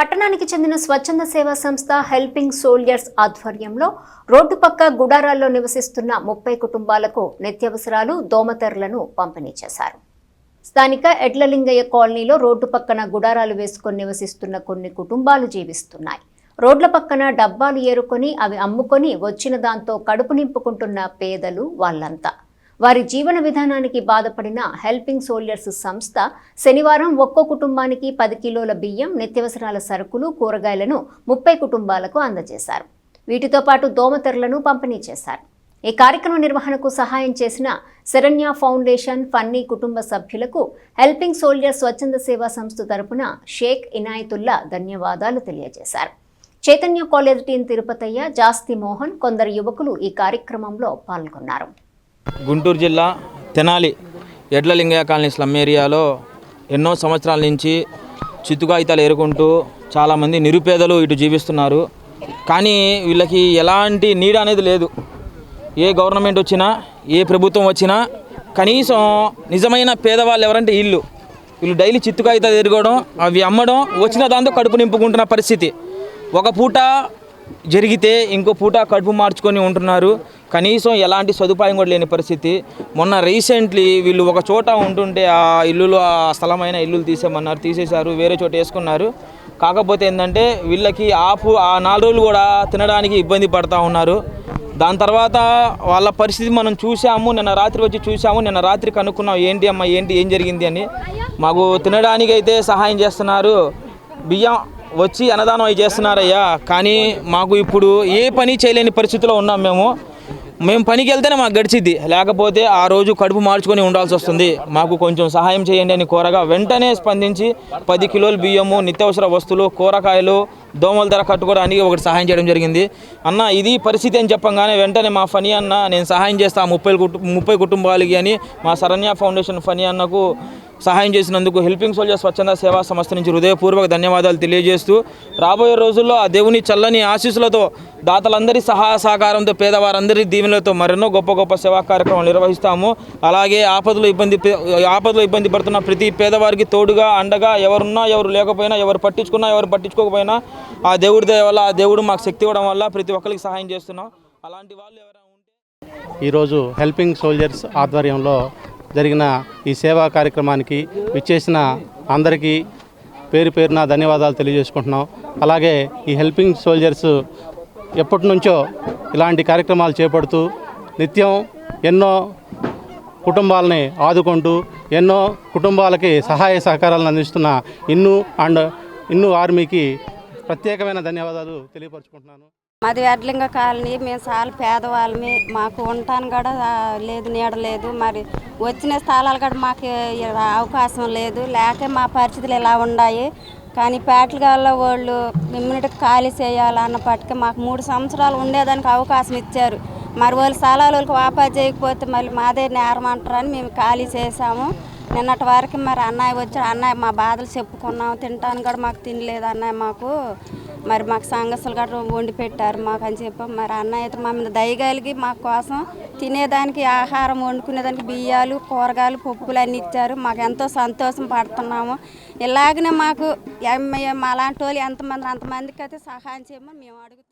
పట్టణానికి చెందిన స్వచ్ఛంద సేవా సంస్థ హెల్పింగ్ సోల్జర్స్ ఆధ్వర్యంలో రోడ్డు పక్క గుడారాల్లో నివసిస్తున్న 30 కుటుంబాలకు నిత్యావసరాలు దోమతెరలను పంపిణీ చేశారు. స్థానిక ఎడ్లలింగయ్య కాలనీలో రోడ్డు పక్కన గుడారాలు వేసుకొని నివసిస్తున్న కొన్ని కుటుంబాలు జీవిస్తున్నాయి. రోడ్ల పక్కన డబ్బాలు ఏరుకొని అవి అమ్ముకొని వచ్చిన దాంతో కడుపు నింపుకుంటున్న పేదలు వాళ్ళంతా. వారి జీవన విధానానికి బాధపడిన హెల్పింగ్ సోల్జర్స్ సంస్థ శనివారం ఒక్కో కుటుంబానికి 10 కిలోల బియ్యం, నిత్యావసరాల సరుకులు, కూరగాయలను 30 కుటుంబాలకు అందజేశారు. వీటితో పాటు దోమతెరలను పంపిణీ చేశారు. ఈ కార్యక్రమ నిర్వహణకు సహాయం చేసిన శరణ్య ఫౌండేషన్, ఫన్నీ కుటుంబ సభ్యులకు హెల్పింగ్ సోల్జర్స్ స్వచ్ఛంద సేవా సంస్థ తరపున షేక్ ఇనాయతుల్లా ధన్యవాదాలు తెలియజేశారు. చైతన్య కాలేజ్ టీం తిరుపతయ్య, జాస్తి మోహన్, కొందరు యువకులు ఈ కార్యక్రమంలో పాల్గొన్నారు. గుంటూరు జిల్లా తెనాలి ఎడ్లలింగయ్య కాలనీ స్లమ్ ఏరియాలో ఎన్నో సంవత్సరాల నుంచి చిత్తుకాగితాలు ఏరుకుంటూ చాలామంది నిరుపేదలు ఇటు జీవిస్తున్నారు. కానీ వీళ్ళకి ఎలాంటి నీడ అనేది లేదు. ఏ గవర్నమెంట్ వచ్చినా, ఏ ప్రభుత్వం వచ్చినా కనీసం నిజమైన పేదవాళ్ళు ఎవరంటే వీళ్ళు డైలీ చిత్తుకాగితాలు ఏరుకోవడం, అవి అమ్మడం, వచ్చిన దాంతో కడుపు నింపుకుంటున్న పరిస్థితి. ఒక పూట జరిగితే ఇంకో పూట కడుపు మార్చుకొని ఉంటున్నారు. కనీసం ఎలాంటి సదుపాయం కూడా లేని పరిస్థితి. మొన్న రీసెంట్లీ వీళ్ళు ఒక చోట ఉంటుంటే ఆ ఇల్లులు, ఆ స్థలమైన ఇల్లులు తీసేశారు, వేరే చోట వేసుకున్నారు. కాకపోతే ఏంటంటే వీళ్ళకి ఆ 4 రోజులు కూడా తినడానికి ఇబ్బంది పడుతూ ఉన్నారు. దాని తర్వాత వాళ్ళ పరిస్థితి మనం చూసాము. నిన్న రాత్రి వచ్చి చూసాము. నిన్న రాత్రి కనుక్కున్నాం, ఏం జరిగింది అని. మాకు తినడానికి అయితే సహాయం చేస్తున్నారు, బియ్యం వచ్చి అన్నదానం అవి చేస్తున్నారయ్యా. కానీ మాకు ఇప్పుడు ఏ పని చేయలేని పరిస్థితిలో ఉన్నాం. మేము పనికి వెళ్తేనే మాకు గడిచిద్ది, లేకపోతే ఆ రోజు కడుపు మార్చుకొని ఉండాల్సి వస్తుంది. మాకు కొంచెం సహాయం చేయండి అని కోరగా వెంటనే స్పందించి 10 కిలోల బియ్యము, నిత్యావసర వస్తువులు, కూరగాయలు, దోమల ధర కట్టుకోవడానికి ఒకటి సహాయం చేయడం జరిగింది. అన్న ఇది పరిస్థితి అని చెప్పగానే వెంటనే మా ఫనీ అన్న నేను సహాయం చేస్తా 30 కుటుంబాలకి అని మా శరణ్య ఫౌండేషన్ ఫనీ అన్నకు సహాయం చేసినందుకు హెల్పింగ్ సోల్జర్స్ స్వచ్ఛంద సేవా సంస్థ నుంచి హృదయపూర్వక ధన్యవాదాలు తెలియజేస్తూ, రాబోయే రోజుల్లో ఆ దేవుని చల్లని ఆశీస్సులతో, దాతలందరి సహాయ సహకారంతో, పేదవారందరి దీవెనలతో మరెన్నో గొప్ప సేవా కార్యక్రమాలు నిర్వహిస్తాము. అలాగే ఆపదలో ఇబ్బంది పడుతున్న ప్రతి పేదవారికి తోడుగా, అండగా ఎవరున్నా, ఎవరు లేకపోయినా, ఎవరు పట్టించుకున్నా, ఎవరు పట్టించుకోకపోయినా ఆ దేవుడి దయ వల్ల, ఆ దేవుడు మాకు శక్తి ఇవ్వడం వల్ల ప్రతి ఒక్కరికి సహాయం చేస్తున్నాం. అలాంటి వాళ్ళు ఎవరైనా ఉంటే ఈరోజు హెల్పింగ్ సోల్జర్స్ ఆధ్వర్యంలో జరిగిన ఈ సేవా కార్యక్రమానికి విచ్చేసిన అందరికీ పేరున ధన్యవాదాలు తెలియజేసుకుంటున్నాం. అలాగే ఈ హెల్పింగ్ సోల్జర్స్ ఎప్పటి నుంచో ఇలాంటి కార్యక్రమాలు చేపడుతూ నిత్యం ఎన్నో కుటుంబాలని ఆదుకుంటూ, ఎన్నో కుటుంబాలకి సహాయ సహకారాలను అందిస్తున్న ఇన్ను ఆర్మీకి ప్రత్యేకమైన ధన్యవాదాలు తెలియపరుచుకుంటున్నాను. మాది ఎడ్లింగ కాలనీ, మేము చాలా పేదవాళ్ళమి, మాకు ఉండటానికి కూడా లేదు, నీడ లేదు. మరి వచ్చిన స్థలాలు కూడా మాకు అవకాశం లేదు, లేక మా పరిస్థితులు ఇలా ఉన్నాయి. కానీ పేటగాళ్ళ వాళ్ళు ఇమ్యూనిటీ ఖాళీ చేయాలన్నప్పటికీ మాకు 3 సంవత్సరాలు ఉండేదానికి అవకాశం ఇచ్చారు. మరి వాళ్ళ స్థలాల వాళ్ళకి వాపా చేయకపోతే మళ్ళీ మాదే నేరం అంటారని మేము ఖాళీ చేసాము. నిన్నటి వరకు మరి అన్నయ్య వచ్చాడు, అన్నయ్య మా బాధలు చెప్పుకున్నాము. తినడానికి కూడా మాకు తినలేదు అన్నయ్య. మాకు సంగసులు గట్రా వండి పెట్టారు మాకు అని చెప్పాం. మరి అన్నయ్య అయితే మా మీద దయగలిగి మా కోసం తినేదానికి, ఆహారం వండుకునేదానికి బియ్యాలు, కూరగాయలు, పప్పులు అన్నీ ఇచ్చారు. మాకు ఎంతో సంతోషం పడుతున్నాము. ఇలాగనే మాకు అలాంటి వాళ్ళు అంతమందికి అయితే సహాయం చేయమని మేము అడుగుతాం.